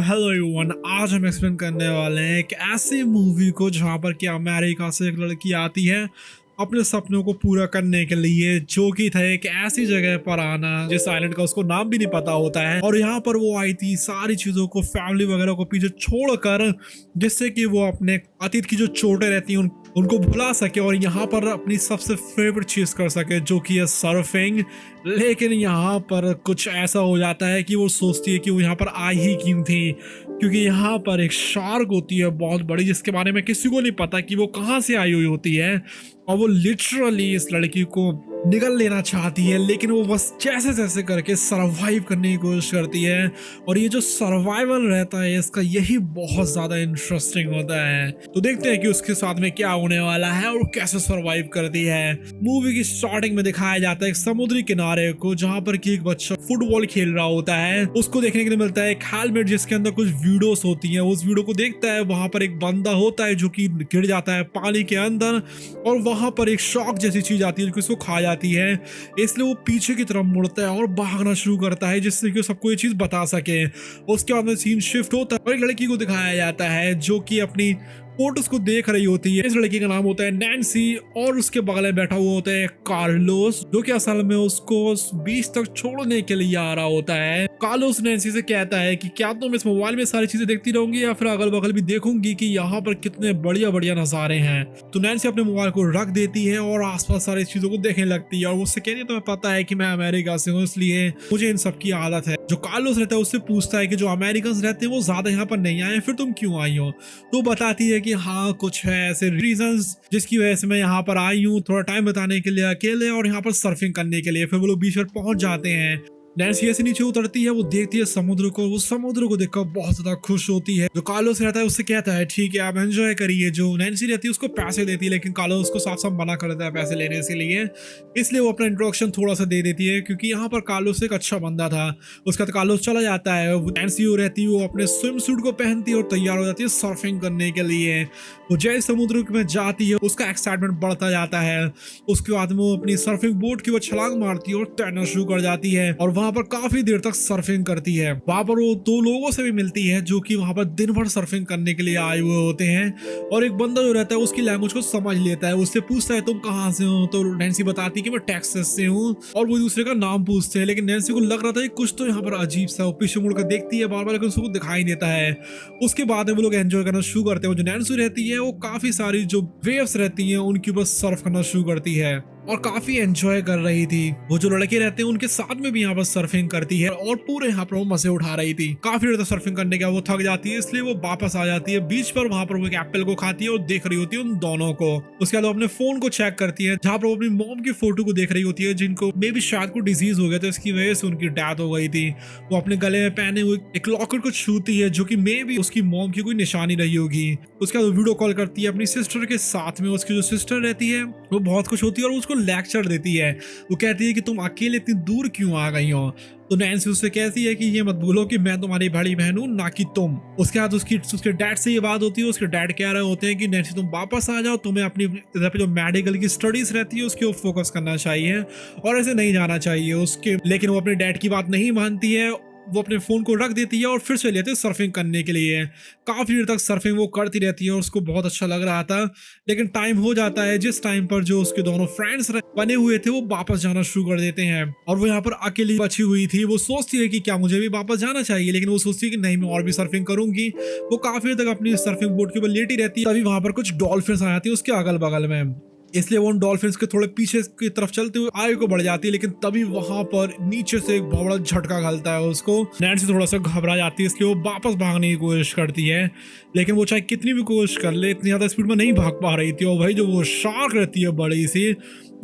Hello everyone, आज हम explain करने वाले हैं एक ऐसी मूवी को जहां पर कि अमेरिका से एक लड़की आती है अपने सपनों को पूरा करने के लिए, जो कि था एक ऐसी जगह पर आना जिस आइलैंड का उसको नाम भी नहीं पता होता है। और यहाँ पर वो आई थी सारी चीजों को, फैमिली वगैरह को पीछे छोड़कर, जिससे कि वो अपने अतीत की जो चोटें रहती हैं उनको भुला सके और यहाँ पर अपनी सबसे फेवरेट चीज कर सके, जो कि है सर्फिंग। लेकिन यहाँ पर कुछ ऐसा हो जाता है कि वो सोचती है कि वो यहाँ पर आई ही क्यों थी, क्योंकि यहाँ पर एक शार्क होती है बहुत बड़ी, जिसके बारे में किसी को नहीं पता कि वो कहाँ से आई हुई होती है। और वो लिटरली इस लड़की को निगल लेना चाहती है, लेकिन वो बस जैसे जैसे करके सरवाइव करने की कोशिश करती है। और ये जो सर्वाइवल रहता है इसका, यही बहुत ज्यादा इंटरेस्टिंग होता है। तो देखते हैं कि उसके साथ में क्या होने वाला है और कैसे सरवाइव करती है। मूवी की स्टार्टिंग में दिखाया जाता है एक समुद्री किनारे को, जहाँ पर कि एक बच्चा फुटबॉल खेल रहा होता है। उसको देखने के लिए मिलता है एक हेलमेट जिसके अंदर कुछ वीडियोस होती हैं। उस वीडियो को देखता है, वहां पर एक बंदा होता है जो कि गिर जाता है पानी के अंदर, और वहां पर एक शॉक जैसी चीज आती है जो उसको खा जाती है। इसलिए वो पीछे की तरफ मुड़ता है और भागना शुरू करता है, जिससे कि सबको ये चीज बता सके। उसके बाद में सीन शिफ्ट होता है और एक लड़की को दिखाया जाता है जो कि अपनी फोटोज को देख रही होती है। इस लड़की का नाम होता है नैन्सी, और उसके बगल में बैठा हुआ होता है कार्लोस, जो कि असल में उसको बीच तक छोड़ने के लिए आ रहा होता है। कार्लोस नैन्सी से कहता है कि क्या तुम इस मोबाइल में सारी चीजें देखती रहूंगी या फिर अगल बगल भी देखूंगी कि यहाँ पर कितने बढ़िया बढ़िया नजारे हैं। तो नैन्सी अपने मोबाइल को रख देती है और आसपास सारी चीजों को देखने लगती है, और उससे कहती है तुम्हें पता है कि मैं अमेरिका से हूँ, इसलिए मुझे इन सब की आदत है। जो कार्लोस रहता है उससे पूछता है कि जो अमेरिकन रहते हैं वो ज्यादा यहाँ पर नहीं आए, फिर तुम क्यों आई हो। तो बताती है कि हाँ कुछ है ऐसे रीजंस जिसकी वजह से मैं यहाँ पर आई हूँ, थोड़ा टाइम बताने के लिए अकेले और यहाँ पर सर्फिंग करने के लिए। फिर वो लोग बीच पर पहुंच जाते हैं। नैन्सी ऐसे नीचे उतरती है, वो देखती है समुद्र को, वो समुद्र को देखकर बहुत ज्यादा खुश होती है। जो कार्लोस रहता है उससे कहता है ठीक है आप एंजॉय करिए। जो नैन्सी रहती है उसको पैसे देती है, लेकिन कार्लोस उसको साफ साफ मना कर देता है पैसे लेने के लिए। इसलिए वो अपना इंट्रोडक्शन थोड़ा सा दे देती है, क्योंकि यहाँ पर कार्लोस एक अच्छा बंदा था। उसके बाद कार्लोस चला जाता है। नैन्सी वो रहती है, वो अपने स्विम सूट को पहनती है और तैयार हो जाती है सर्फिंग करने के लिए। वो जैसे समुद्र में जाती है उसका एक्साइटमेंट बढ़ता जाता है। उसके बाद में वो अपनी सर्फिंग बोट की वो छलांग मारती है और तैरना शुरू कर जाती है, और वहां पर काफी देर तक सर्फिंग करती है। वहां पर वो दो लोगों से भी मिलती है जो कि वहां पर दिन भर सर्फिंग करने के लिए आए हुए होते हैं। और एक बंदा जो रहता है उसकी लैंग्वेज को समझ लेता है, उससे पूछता है तुम कहाँ से हो। तो नैन्सी बताती है कि मैं टेक्सास से हूँ, और वो दूसरे का नाम पूछते हैं। लेकिन नैन्सी को लग रहा था कि कुछ तो यहाँ पर अजीब सा, पीछे मुड़कर देखती है बार बार, लेकिन उसको दिखाई देता है। उसके बाद में वो लोग एंजॉय करना शुरू करते हैं। जो नैन्सी रहती है वो काफी सारी जो वेव्स रहती हैं उनके ऊपर सर्फ करना शुरू करती है और काफी एंजॉय कर रही थी। वो जो लड़के रहते हैं उनके साथ में भी यहाँ पर सर्फिंग करती है और पूरे यहाँ पर वो मजे उठा रही थी। काफी देर तक सर्फिंग करने के बाद वो थक जाती है, इसलिए वो वापस आ जाती है बीच पर। वहां पर वो एक एप्पल को खाती है और देख रही होती है उन दोनों को। उसके बाद वो अपने फोन को चेक करती है, जहाँ पर वो अपनी मॉम की फोटो को देख रही होती है, जिनको मे भी शायद को डिजीज हो गया था, इसकी वजह से उनकी डेथ हो गई थी। वो अपने गले में पहने हुए एक लॉकेट को छूती है, जो कि मे भी उसकी मॉम की कोई निशानी रही होगी। उसके बाद वीडियो कॉल करती है अपनी सिस्टर के साथ में। उसकी जो सिस्टर रहती है वो बहुत खुश होती है और उसको लेक्चर देती है। वो कहती है कि तुम अकेले इतनी दूर क्यों आ गई हो। तो नैन्सी उससे कहती है कि ये मत भूलो कि मैं तुम्हारी बड़ी बहन हूँ, ना कि तुम। उसके बाद उसके डैड से ये बात होती है। उसके डैड कह रहे होते हैं कि नैन्सी तुम वापस आ जाओ, तुम्हें अपनी इधर पे जो मेडिकल की स्टडीज रहती है उसके ऊपर फोकस करना चाहिए और ऐसे नहीं जाना चाहिए उसके। लेकिन वो अपने डैड की बात नहीं मानती है। वो अपने फोन को रख देती है और फिर चले जाते हैं सर्फिंग करने के लिए। काफी देर तक सर्फिंग वो करती रहती है और उसको बहुत अच्छा लग रहा था। लेकिन टाइम हो जाता है जिस टाइम पर जो उसके दोनों फ्रेंड्स बने हुए थे वो वापस जाना शुरू कर देते हैं, और वो यहाँ पर अकेली बची हुई थी। वो सोचती है कि क्या मुझे भी वापस जाना चाहिए, लेकिन वो सोचती है कि नहीं मैं और भी सर्फिंग करूंगी। वो काफी देर तक अपनी सर्फिंग बोट के ऊपर लेटी रहती है। तभी वहां पर कुछ डॉल्फिन्स आ जाती है उसके अगल बगल में, इसलिए वो उन डॉल्फिन्स के थोड़े पीछे की तरफ चलते हुए आगे को बढ़ जाती है। लेकिन तभी वहां पर नीचे से एक बहुत बड़ा झटका घलता है उसको। नैन्सी थोड़ा सा घबरा जाती है, इसलिए वो वापस भागने की कोशिश करती है। लेकिन वो चाहे कितनी भी कोशिश कर ले, इतनी ज्यादा स्पीड में नहीं भाग पा रही थी। और भाई जो वो शार्क रहती है बड़ी सी,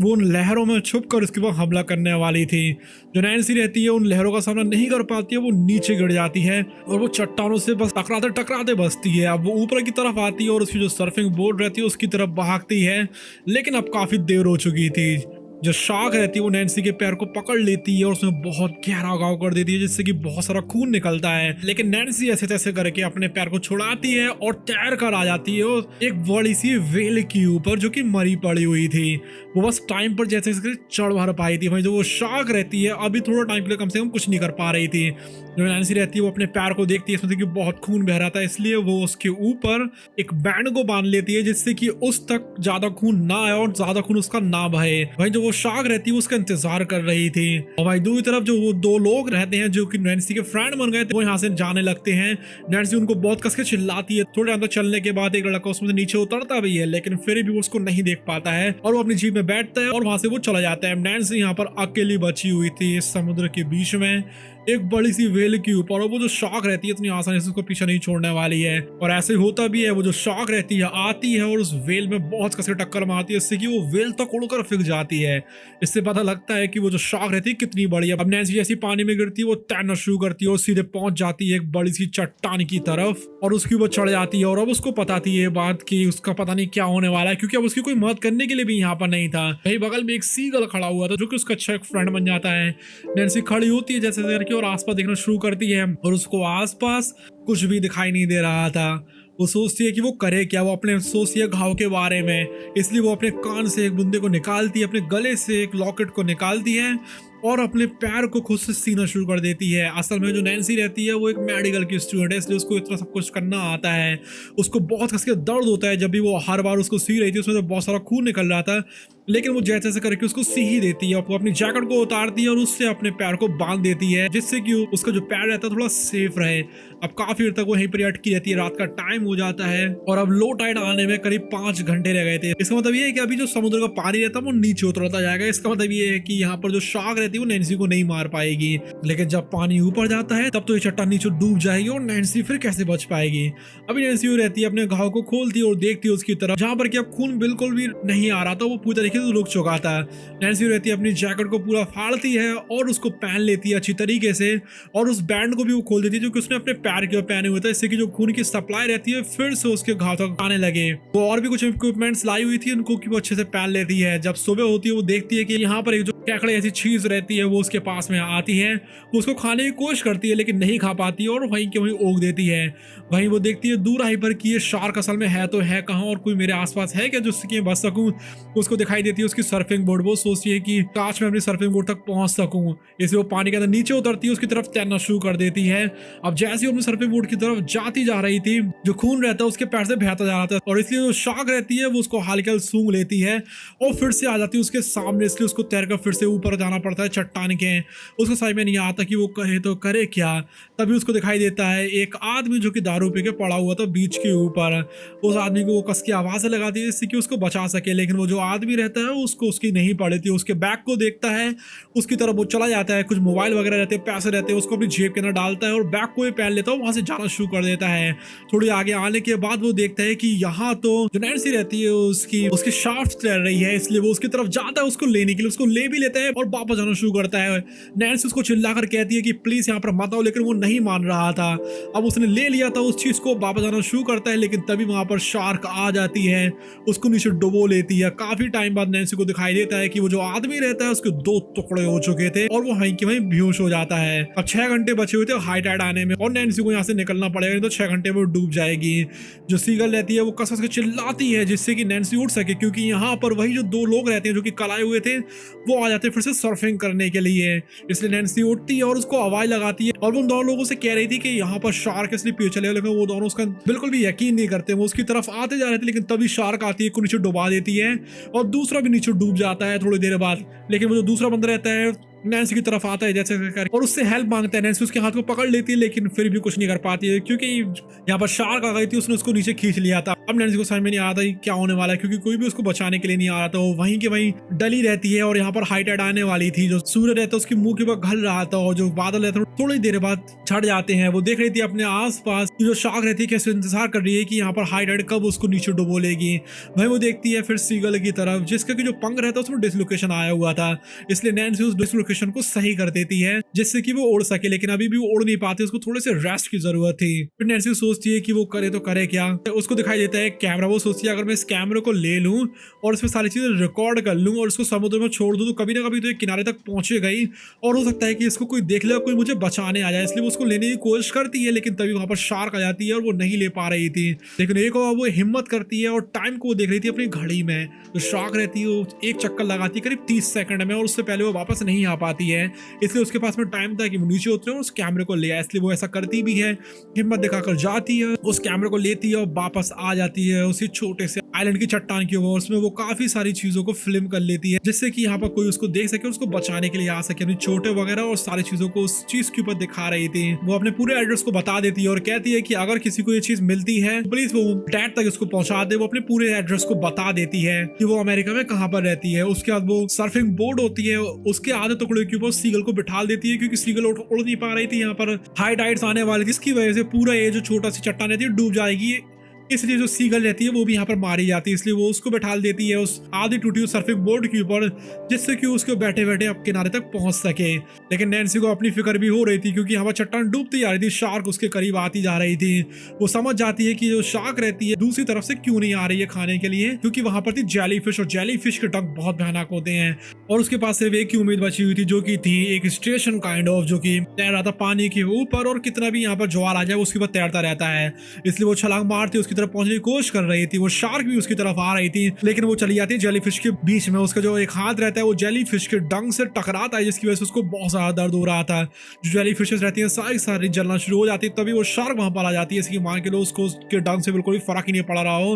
वो उन लहरों में छुप कर उसके ऊपर हमला करने वाली थी। जो नैन्सी रहती है उन लहरों का सामना नहीं कर पाती है, वो नीचे गिर जाती है और वो चट्टानों से बस टकराते टकराते बचती है। अब वो ऊपर की तरफ आती है और उसकी जो सर्फिंग बोर्ड रहती है उसकी तरफ भागती है, लेकिन अब काफी देर हो चुकी थी। जो शार्क रहती है वो नैन्सी के पैर को पकड़ लेती है और उसमें बहुत गहरा घाव कर देती है, जिससे कि बहुत सारा खून निकलता है। लेकिन नैन्सी ऐसे तैसे करके अपने पैर को छुड़ाती है और तैर कर आ जाती है और एक बड़ी सी व्हेल के ऊपर जो कि मरी पड़ी हुई थी। वो बस टाइम पर जैसे चढ़ भर पाई थी। भाई जो वो शार्क रहती है अभी थोड़ा टाइम के लिए कम से कम कुछ नहीं कर पा रही थी। जो नैन्सी रहती है वो अपने पैर को देखती है, इसमें कि बहुत खून बह रहा था, इसलिए वो उसके ऊपर एक बैंड को बांध लेती है, जिससे कि उस तक ज्यादा खून ना आए और ज्यादा खून उसका ना बहे। भाई जो वो शार्क रहती है उसका इंतजार कर रही थी। और भाई दूसरी तरफ जो वो दो लोग रहते हैं जो कि नैन्सी के फ्रेंड बन गए थे, वो यहाँ से जाने लगते हैं। नैन्सी उनको बहुत कस के चिल्लाती है। थोड़े अंदर चलने के बाद एक लड़का उसमें से नीचे उतरता भी है, लेकिन फिर भी वो उसको नहीं देख पाता है और वो अपनी जीप में बैठता है और वहां से वो चला जाता है। नैन्सी यहाँ पर अकेली बची हुई थी इस समुद्र के बीच में एक बड़ी सी वेल के ऊपर, और वो जो शार्क रहती है इतनी आसानी से उसको पीछे नहीं छोड़ने वाली है। और ऐसे होता भी है, वो जो शार्क रहती है आती है और उस वेल में बहुत कस के टक्कर मारती है, इससे कि वो वेल तक उड़कर फिक जाती है। इससे पता लगता है कि वो जो शार्क रहती है कितनी बड़ी है। अब नैन्सी जैसी पानी में गिरती है वो तैरना शुरू करती है और सीधे पहुंच जाती है एक बड़ी सी चट्टान की तरफ और उसके ऊपर चढ़ जाती है। और अब उसको पता थी ये बात कि उसका पता नहीं क्या होने वाला है, क्योंकि अब उसकी कोई मदद करने के लिए भी यहाँ पर नहीं था। वही बगल में एक सीगल खड़ा हुआ था जो कि उसका अच्छा एक फ्रेंड बन जाता है। नैन्सी खड़ी होती है जैसे करके और आसपास देखना शुरू करती है और उसको आसपास कुछ भी दिखाई नहीं दे रहा था। वो सोचती है कि वो करे क्या, वो अपने सोचती है घाव के बारे में, इसलिए वो अपने कान से एक बूंदे को निकालती है, अपने गले से एक लॉकेट को निकालती है और अपने पैर को खुद से सीना शुरू कर देती है। असल में जो नैन्सी रहती है वो एक मेडिकल की स्टूडेंट है, इसलिए उसको इतना सब कुछ करना आता है। उसको बहुत कसके दर्द होता है जब भी वो हर बार उसको सी रही थी, उसमें तो बहुत सारा खून निकल रहा था, लेकिन वो जैसे करके उसको सी ही देती है। वो अपनी जैकेट को उतारती है और उससे अपने पैर को बांध देती है, जिससे कि उसका जो पैर रहता है थोड़ा सेफ रहे। अब काफी देर तक वो यहीं पर अटकी रहती है। रात का टाइम हो जाता है और अब लो टाइड आने में करीब 5 घंटे रह गए थे। इसका मतलब ये है कि अभी जो समुद्र का पानी रहता है वो नीचे उतरता जाएगा। इसका मतलब ये है कि यहाँ पर जो शार्क रहती है वो नैन्सी को नहीं मार पाएगी, लेकिन जब पानी ऊपर जाता है तब तो ये चट्टान नीचे डूब जाएगी और नैन्सी फिर कैसे बच पाएगी। अभी नैन्सी रहती है अपने घाव को खोलती है और देखती है उसकी तरफ जहां पर कि अब खून बिल्कुल भी नहीं आ रहा था, वो पूरी तरीके से रुक चुका था। नैन्सी रहती है अपनी जैकेट को पूरा फाड़ती है और उसको पहन लेती है अच्छी तरीके से और उस बैंड को भी वो खोल देती है जो कि उसने अपने पैर के ऊपर पहने हुए थे, इससे कि जो खून की सप्लाई रहती है फिर से उसके घाव तक आने लगे। वो और भी कुछ इक्विपमेंट्स लाई हुई थी उनको कि वो अच्छे से पहन लेती है। जब सुबह होती है वो देखती है कि यहाँ पर एक जो केकड़े ऐसी चीज रहती है वो उसके पास में आती है। वो उसको खाने की कोशिश करती है लेकिन नहीं खा पाती और वहीं के वहीं ओग देती है। वहीं वो देखती है दूर आई पर कि ये शार्क असल में है तो है कहाँ और कोई मेरे आसपास है क्या जिससे कि मैं बच सकूं। उसको दिखाई देती है उसकी सर्फिंग बोर्ड। वो सोचती है कि काश मैं अपनी सर्फिंग बोर्ड तक पहुंच सकूं, इसलिए वो पानी के अंदर नीचे उतरती है, उसकी तरफ तैरना शुरू कर देती है। अब जैसे ही अपनी सर्फिंग बोर्ड की तरफ जाती जा रही थी, जो खून रहता है उसके पैर से बहता जा रहा था और इसलिए जो शार्क रहती है वो उसको हल्का सूंघ लेती है और फिर से आ जाती है उसके सामने, इसलिए उसको तैरकर फिर से ऊपर जाना पड़ता है चट्टान के। उसको समझ में नहीं आता कि वो करे तो करे क्या। तभी उसको दिखाई देता है एक आदमी जो कि दारू पी के पड़ा हुआ था बीच के ऊपर। उस आदमी को वो कस की आवाज लगाती है जिससे कि उसको बचा सके, लेकिन वो जो आदमी रहता है उसको उसकी नहीं पड़ी थी। उसके बैग को देखता है, उसकी तरफ वो चला जाता है, कुछ मोबाइल वगैरह रहते हैं, पैसे रहते हैं, उसको अपनी जेब के अंदर डालता है और बैग को भी पहन लेता है, वहां से जाना शुरू कर देता है। थोड़ी आगे आने के बाद वो देखता है कि यहाँ तो जो नैन्सी रहती है उसकी शाफ्ट तैर रही है, इसलिए वो उसकी तरफ जाता है उसको लेने के लिए, उसको ले भी लेता है और वापस जाना शुरू करता है। नैन्सी उसको चिल्लाकर कहती है कि प्लीज यहाँ पर मत आओ, लेकिन वो नहीं मान रहा था। अब उसने ले लिया था उस चीज को, वापस जाना शुरू करता है, लेकिन तभी वहां पर शार्क आ जाती है, उसको नीचे डुबो लेती है। काफी टाइम बाद नैन्सी को दिखाई देता है कि वो जो आदमी रहता है उसके 2 टुकड़े हो चुके थे और वो वहीं के वहीं बेहोश हो जाता है। अब 6 घंटे बचे हुए थे हाई टाइड आने में और नैन्सी को यहाँ से निकलना पड़ेगा, नहीं तो 6 घंटे में डूब जाएगी। जो सीगल रहती है वो कस कस के चिल्लाती है जिससे कि नैन्सी उठ सके, क्योंकि यहाँ पर वही जो 2 लोग रहते हैं जो कि कल आए हुए थे वो आ जाते हैं फिर से सर्फिंग करने के लिए। इसलिए नैन्सी उठती है और उसको आवाज लगाती है और वो 2 लोगों से कह रही थी कि यहाँ पर शार्क इसलिए पीछे चले, लेकिन वो दोनों उसका बिल्कुल भी यकीन नहीं करते। वो उसकी तरफ आते जा रहे थे, लेकिन तभी शार्क आती है, को नीचे डुबा देती है और दूसरा भी नीचे डूब जाता है थोड़ी देर बाद। लेकिन वो जो दूसरा बंदा रहता है नैन्सी की तरफ आता है जैसे कर और उससे हेल्प मांगता है। नैन्सी उसके हाथ को पकड़ लेती है लेकिन फिर भी कुछ नहीं कर पाती है, क्योंकि यहाँ पर शार्क आ गई थी, उसने उसको नीचे खींच लिया था। अब नैन्सी को समझ में नहीं आता क्या होने वाला है, क्योंकि कोई भी उसको बचाने के लिए नहीं आ रहा था। वो वहीं के वहीं डली रहती है और यहाँ पर हाई टाइड आने वाली थी। जो सूर्य रहता है उसके मुंह के ऊपर घल रहा था और जो बादल रहता है थोड़ी देर बाद छट जाते हैं। वो देख रही थी अपने आस पास जो शार्क रहती है कैसे इंतजार कर रही है कि यहाँ पर हाई टाइड कब उसको नीचे डुबो लेगी। वही वो देखती है फिर सीगल की तरफ जिसका कि जो पंख रहता है उसमें डिसलोकेशन आया हुआ था, इसलिए नैन्सी उस डिसलोकेशन लोकेशन को सही कर देती है जिससे कि वो उड़ सके, लेकिन अभी भी वो उड़ नहीं पाती, उसको थोड़े से रेस्ट की जरूरत थी। फिर नैन्सी सोचती है कि वो करे तो करे क्या। उसको दिखाई देता है कैमरा। वो सोचती है अगर मैं इस कैमरे को ले लूं और उसमें सारी चीजें रिकॉर्ड कर लूं और उसको समुद्र में छोड़ दूं तो कभी ना कभी तो ये किनारे तक पहुंचे गई और हो सकता है कि इसको कोई देख ले और कोई मुझे बचाने आ जाए। इसलिए वो उसको लेने की कोशिश करती है, लेकिन तभी वहां पर शार्क आ जाती है और वो नहीं ले पा रही थी। लेकिन एक और वो हिम्मत करती है और टाइम को देख रही थी अपनी घड़ी में। जो शार्क रहती है वो एक चक्कर लगाती है करीब 30 सेकंड में और उससे पहले वो वापस नहीं आ पाती है। इसलिए उसके पास में टाइम था कि वो नीचे उतरे और उस कैमरे को ले आए। इसलिए वो ऐसा करती भी है, हिम्मत दिखाकर जाती है, उस कैमरे को लेती है और वापस आ जाती है उसी छोटे से आइलैंड की चट्टान के ऊपर। उसमें वो काफी सारी चीजों को फिल्म कर लेती है जिससे कि यहाँ पर कोई उसको देख सके, उसको बचाने के लिए आ सके। अपनी छोटे वगैरह और सारी चीजों को उस चीज के ऊपर दिखा रही थी। वो अपने पूरे एड्रेस को बता देती है और कहती है कि अगर किसी को ये चीज मिलती है प्लीज वो डैड तक इसको पहुंचा दे। वो अपने पूरे एड्रेस को बता देती है कि वो अमेरिका में कहाँ पर रहती है। उसके बाद वो सर्फिंग बोर्ड होती है, उसके आधे टुकड़े के ऊपर सीगल को बिठा देती है क्योंकि सीगल उड़ नहीं पा रही थी। यहाँ पर हाई टाइड्स आने वाली थी, इसकी वजह से पूरा ये जो छोटा सी चट्टान रहती है डूब जाएगी। इसलिए जो सीगल रहती है वो भी यहाँ पर मारी जाती है। इसलिए वो उसको बैठा देती है उस आधी टूटी हुई सर्फिंग बोर्ड के ऊपर जिससे कि उसको बैठे बैठे अब किनारे तक पहुंच सके। लेकिन नैन्सी को अपनी फिक्र भी हो रही थी क्योंकि यहाँ पर चट्टान डूबती जा रही थी, शार्क उसके करीब आती जा रही थी। वो समझ जाती है कि जो शार्क रहती है दूसरी तरफ से क्यों नहीं आ रही है खाने के लिए, क्योंकि वहां पर थी जेली फिश और जेली फिश के डंक बहुत भयानक होते हैं। और उसके पास सिर्फ एक ही उम्मीद बची हुई थी जो कि थी एक स्टेशन काइंड ऑफ, जो कि तैर रहा था पानी के ऊपर और कितना भी यहाँ पर ज्वार आ जाए उसके ऊपर तैरता रहता है। इसलिए वो छलांग मारती उसकी तरफ पहुंचने की कोशिश कर रही थी। वो शार्क भी उसकी तरफ आ रही थी लेकिन वो चली जाती है जेलीफिश के बीच में। उसका जो एक हाथ रहता है वो जेलीफिश के डंक से टकराता है जिसकी वजह से उसको बहुत ज्यादा दर्द हो रहा था। जो जेलीफिशेस रहती है सारी जलना शुरू हो जाती है। तभी वो शार्क वहां पर आ जाती है, इसकी मान के लो उसको उसके डंक से बिल्कुल भी फर्क ही नहीं पड़ रहा हो।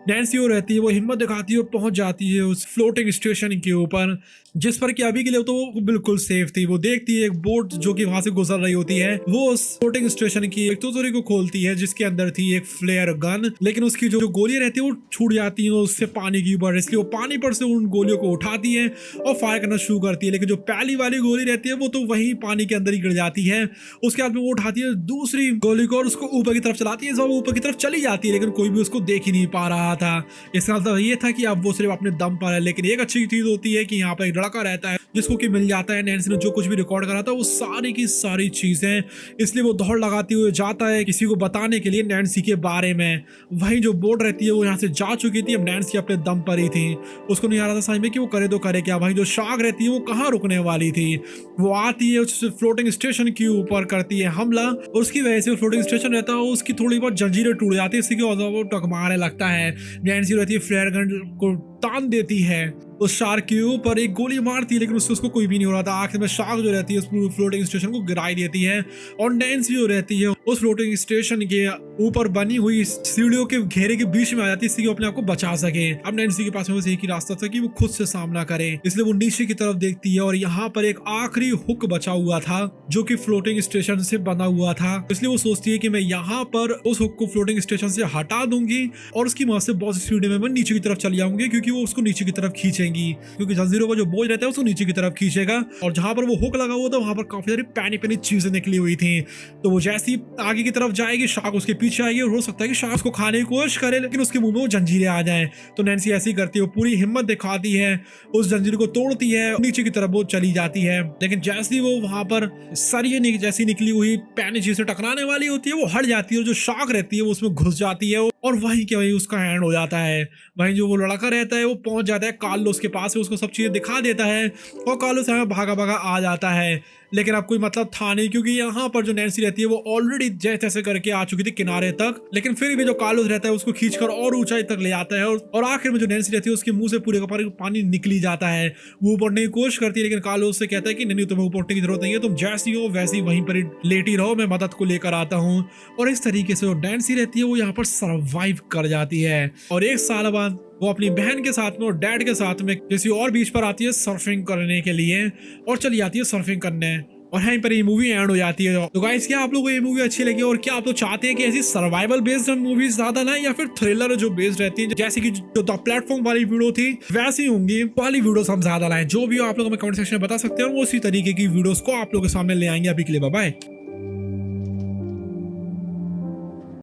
नैन्सी वो रहती है, वो हिम्मत दिखाती है और पहुंच जाती है उस फ्लोटिंग स्टेशन के ऊपर जिस पर कि अभी के लिए तो वो बिल्कुल सेफ थी। वो देखती है एक बोट जो कि वहां से गुजर रही होती है, वो उस फ्लोटिंग स्टेशन की एक तिजोरी को खोलती है जिसके अंदर थी एक फ्लेयर गन, लेकिन उसकी जो गोलियां रहती है वो छूट जाती है उससे पानी की ऊपर। इसलिए वो पानी पर से उन गोलियों को उठाती है और फायर करना शुरू करती है। लेकिन जो पहली वाली गोली रहती है वो तो वही पानी के अंदर ही गिर जाती है। उसके बाद में वो उठाती है दूसरी गोली को और उसको ऊपर की तरफ चलाती है। जब ऊपर की तरफ चली जाती है लेकिन कोई भी उसको देख ही नहीं पा रहा था। इसका मतलब ये था कि अब वो सिर्फ अपने दम पर है। लेकिन एक अच्छी चीज होती है कि यहाँ पर एक लड़का रहता है जिसको कि मिल जाता है नैन्सी ने जो कुछ भी रिकॉर्ड करा था वो सारी की सारी चीजें। इसलिए वो दौड़ लगाते हुए जाता है किसी को बताने के लिए नैन्सी के बारे में। वही जो बोट रहती है वो यहाँ से जा चुकी थी, अब नैन्सी अपने दम पर ही थी। उसको नहीं आ रहा था समझ में कि वो करे तो करे क्या। वही जो शार्क रहती है वो कहाँ रुकने वाली थी। वो आती है उस फ्लोटिंग स्टेशन के ऊपर करती है हमला और उसकी वजह से फ्लोटिंग स्टेशन रहता है उसकी थोड़ी बहुत जंजीरें टूट जाती है। इसी के वजह वो टकमारने लगता है। नैन्सी रहती है फ्लेयर गन को तान देती है उस शार्क के ऊपर, एक गोली मारती है लेकिन उससे उसको कोई भी नहीं हो रहा था। आखिर में शार्क जो रहती है उस फ्लोटिंग स्टेशन को गिराई देती है और नैन्सी जो रहती है उस फ्लोटिंग स्टेशन के ऊपर बनी हुई सीढ़ियों के घेरे के बीच में आ जाती है इसलिए अपने आप को बचा सके। अब नैन्सी के पास में बस एक ही रास्ता था कि वो खुद से सामना करे। इसलिए वो नीचे की तरफ देखती है और यहाँ पर एक आखिरी हुक बचा हुआ था जो कि फ्लोटिंग स्टेशन से बना हुआ था। इसलिए वो सोचती है कि मैं यहाँ पर उस हुक को फ्लोटिंग स्टेशन से हटा दूंगी और उसकी मदद से बहुत सी सीढ़ी में मैं नीचे की तरफ चली जाऊंगी क्योंकि वो उसको नीचे की तरफ खींचेंगी, क्योंकि जंजीरों का जो बोझ रहता है उसको नीचे की तरफ खींचेगा। और जहां पर वो हुक लगा हुआ था वहां पर काफी सारी पैनी पैनी चीजें निकली हुई थी। तो वो जैसी आगे की तरफ जाएगी शार्क उसके पीछे आएगी और हो सकता है कि शार्क उसको खाने की कोशिश करे लेकिन उसके मुंह में वो जंजीरें आ जाए। तो नैन्सी ऐसी करती है, वो पूरी हिम्मत दिखाती है, उस जंजीर को तोड़ती है, नीचे की तरफ वो चली जाती है। लेकिन जैसी वो वहां पर सरिये जैसी निकली हुई पैनी चीज से टकराने वाली होती है वो हट जाती है और जो शार्क रहती है वो उसमें घुस जाती है और वहीं के वहीं उसका हैंड हो जाता है। वहीं जो वो लड़का रहता है वो पहुंच जाता है कार्लोस के पास, उसको सब चीजें दिखा देता है और कार्लोस यहाँ भागा भागा आ जाता है। लेकिन अब कोई मतलब था नहीं क्योंकि यहाँ पर जो नैन्सी रहती है वो ऑलरेडी जैसे तैसे करके आ चुकी थी किनारे तक। लेकिन फिर भी जो कार्लोस रहता है उसको खींचकर और ऊंचाई तक ले आता है और आखिर में जो नैन्सी रहती है उसके मुंह से पूरे का पूरा पानी निकली जाता है। वो ऊपर उठने की कोशिश करती है लेकिन कार्लोस से कहता है कि नहीं तुम्हें ऊपर उठने की जरूरत नहीं है, तुम जैसी हो वैसी वहीं पर लेटी रहो, मैं मदद को लेकर आता हूँ। और इस तरीके से जो नैन्सी रहती है वो यहाँ पर सर्वाइव कर जाती है और 1 साल बाद वो अपनी बहन के साथ में और डैड के साथ में किसी और बीच पर आती है सर्फिंग करने के लिए और चली जाती है सर्फिंग करने। और यहीं पर ये मूवी एंड हो जाती है। तो गाइस क्या आप लोगों को ये मूवी अच्छी लगी और क्या आप लोग चाहते हैं कि ऐसी सर्वाइवल बेस्ड मूवीज ज्यादा ना या फिर थ्रिलर जो बेस्ड रहती है जैसे कि जो द प्लेटफॉर्म वाली वीडियो थी वैसी होंगी वाली वीडियोस हम ज्यादा लाएं? जो भी हो आप लोग हमें कमेंट सेक्शन में बता सकते हैं और वो उसी तरीके की वीडियोस को आप लोगों के सामने ले आएंगे। अभी के लिए बाय बाय।